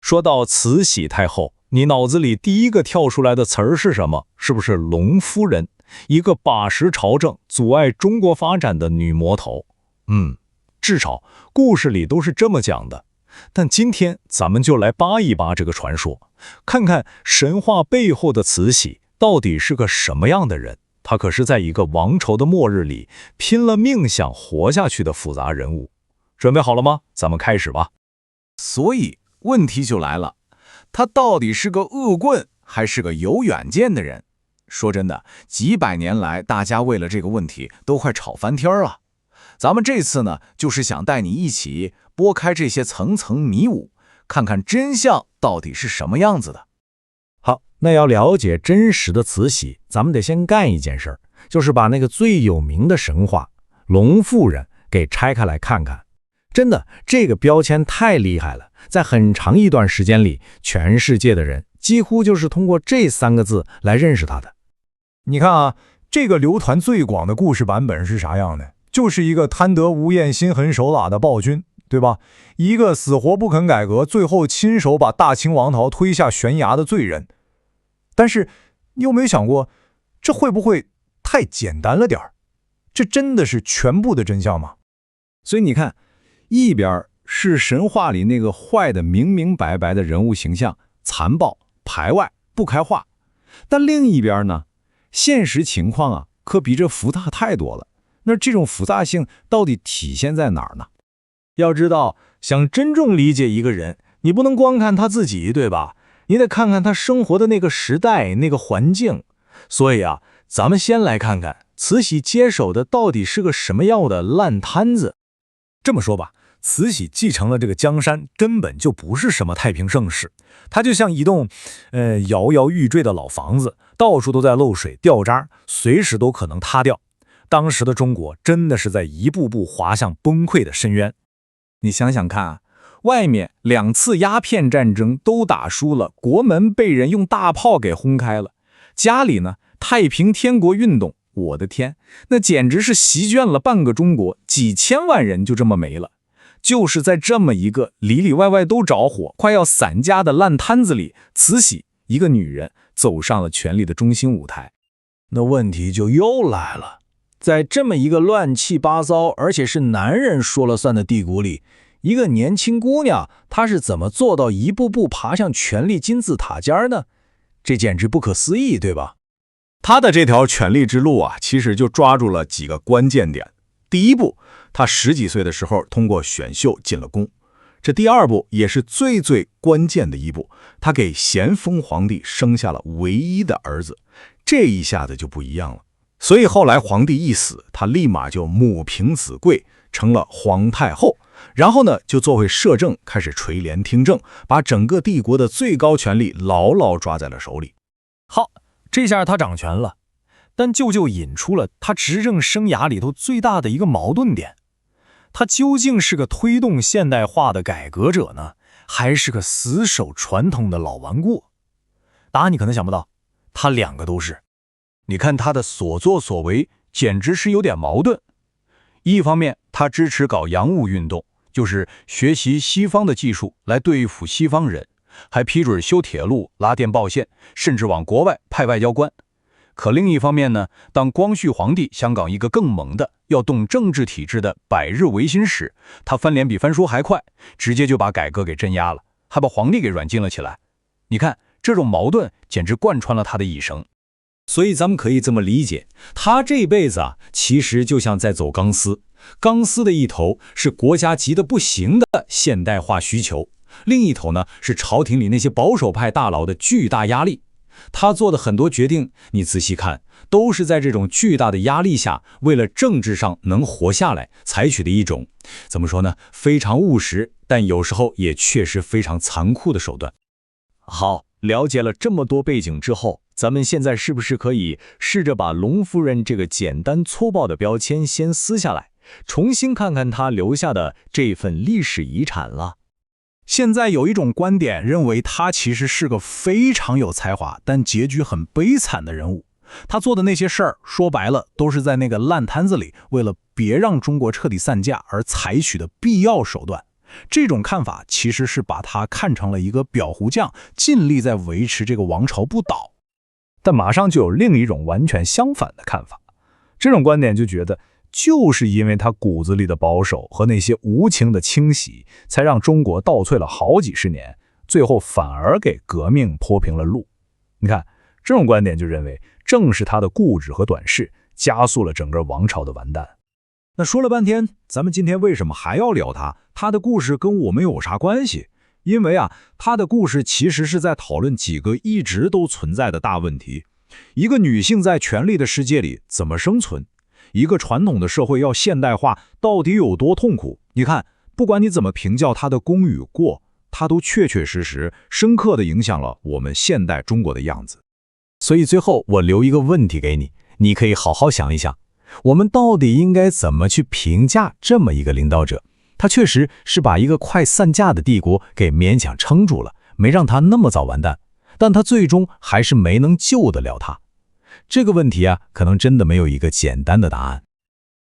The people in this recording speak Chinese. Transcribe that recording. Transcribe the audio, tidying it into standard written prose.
说到慈禧太后，你脑子里第一个跳出来的词儿是什么？是不是隆夫人，一个把持朝政、阻碍中国发展的女魔头？至少故事里都是这么讲的。但今天咱们就来扒一扒这个传说，看看神话背后的慈禧到底是个什么样的人。她可是在一个王朝的末日里拼了命想活下去的复杂人物。准备好了吗？咱们开始吧。所以问题就来了，他到底是个恶棍还是个有远见的人？说真的，几百年来大家为了这个问题都快吵翻天了。咱们这次呢，就是想带你一起拨开这些层层迷雾，看看真相到底是什么样子的。好，那要了解真实的慈禧，咱们得先干一件事儿，就是把那个最有名的神话隆妇人给拆开来看看。真的，这个标签太厉害了，在很长一段时间里，全世界的人几乎就是通过这3个字来认识他的。你看啊，这个流传最广的故事版本是啥样的？就是一个贪得无厌、心狠手辣的暴君，对吧？一个死活不肯改革，最后亲手把大清王朝推下悬崖的罪人。但是你有没有想过，这会不会太简单了点儿？这真的是全部的真相吗？所以你看，一边是神话里那个坏的明明白白的人物形象，残暴、排外、不开化，但另一边呢，现实情况啊，可比这复杂太多了。那这种复杂性到底体现在哪儿呢？要知道，想真正理解一个人，你不能光看他自己，对吧？你得看看他生活的那个时代、那个环境。所以啊，咱们先来看看慈禧接手的到底是个什么样的烂摊子。这么说吧，慈禧继承了这个江山，根本就不是什么太平盛世，它就像一栋摇摇欲坠的老房子，到处都在漏水掉渣，随时都可能塌掉。当时的中国真的是在一步步滑向崩溃的深渊。你想想看啊，外面2次鸦片战争都打输了，国门被人用大炮给轰开了，家里呢太平天国运动，我的天，那简直是席卷了半个中国，几千万人就这么没了。就是在这么一个里里外外都着火、快要散家的烂摊子里，慈禧一个女人走上了权力的中心舞台。那问题就又来了，在这么一个乱七八糟而且是男人说了算的帝国里，一个年轻姑娘她是怎么做到一步步爬向权力金字塔尖呢？这简直不可思议，对吧？他的这条权力之路啊，其实就抓住了几个关键点。第一步，他10几岁的时候通过选秀进了宫。这第二步也是最关键的一步，他给咸丰皇帝生下了唯一的儿子，这一下子就不一样了。所以后来皇帝一死，他立马就母凭子贵，成了皇太后。然后呢，就做回摄政，开始垂帘听政，把整个帝国的最高权力牢牢抓在了手里。好，这下他掌权了，但就引出了他执政生涯里头最大的一个矛盾点。他究竟是个推动现代化的改革者呢，还是个死守传统的老顽固？答案你可能想不到，他2个都是。你看他的所作所为简直是有点矛盾。一方面他支持搞洋务运动，就是学习西方的技术来对付西方人，还批准修铁路、拉电报线，甚至往国外派外交官。可另一方面呢，当光绪皇帝想搞一个更猛的要动政治体制的百日维新时，他翻脸比翻书还快，直接就把改革给镇压了，还把皇帝给软禁了起来。你看这种矛盾简直贯穿了他的一生。所以咱们可以这么理解，他这辈子啊，其实就像在走钢丝。钢丝的一头是国家急得不行的现代化需求，另一头呢是朝廷里那些保守派大佬的巨大压力。他做的很多决定，你仔细看，都是在这种巨大的压力下，为了政治上能活下来，采取的一种，怎么说呢，非常务实，但有时候也确实非常残酷的手段。好，了解了这么多背景之后，咱们现在是不是可以试着把隆夫人这个简单粗暴的标签先撕下来，重新看看她留下的这份历史遗产了？现在有一种观点认为他其实是个非常有才华但结局很悲惨的人物。他做的那些事儿，说白了都是在那个烂摊子里为了别让中国彻底散架而采取的必要手段。这种看法其实是把他看成了一个裱糊匠，尽力在维持这个王朝不倒。但马上就有另一种完全相反的看法，这种观点就觉得，就是因为他骨子里的保守和那些无情的清洗，才让中国倒退了好几十年，最后反而给革命铺平了路。你看，这种观点就认为，正是他的固执和短视，加速了整个王朝的完蛋。那说了半天，咱们今天为什么还要聊他？他的故事跟我们有啥关系？因为他的故事其实是在讨论几个一直都存在的大问题：一个女性在权力的世界里怎么生存？一个传统的社会要现代化，到底有多痛苦？你看，不管你怎么评价他的功与过，他都确确实实、深刻地影响了我们现代中国的样子。所以最后我留一个问题给你，你可以好好想一想，我们到底应该怎么去评价这么一个领导者？他确实是把一个快散架的帝国给勉强撑住了，没让他那么早完蛋，但他最终还是没能救得了他。这个问题可能真的没有一个简单的答案。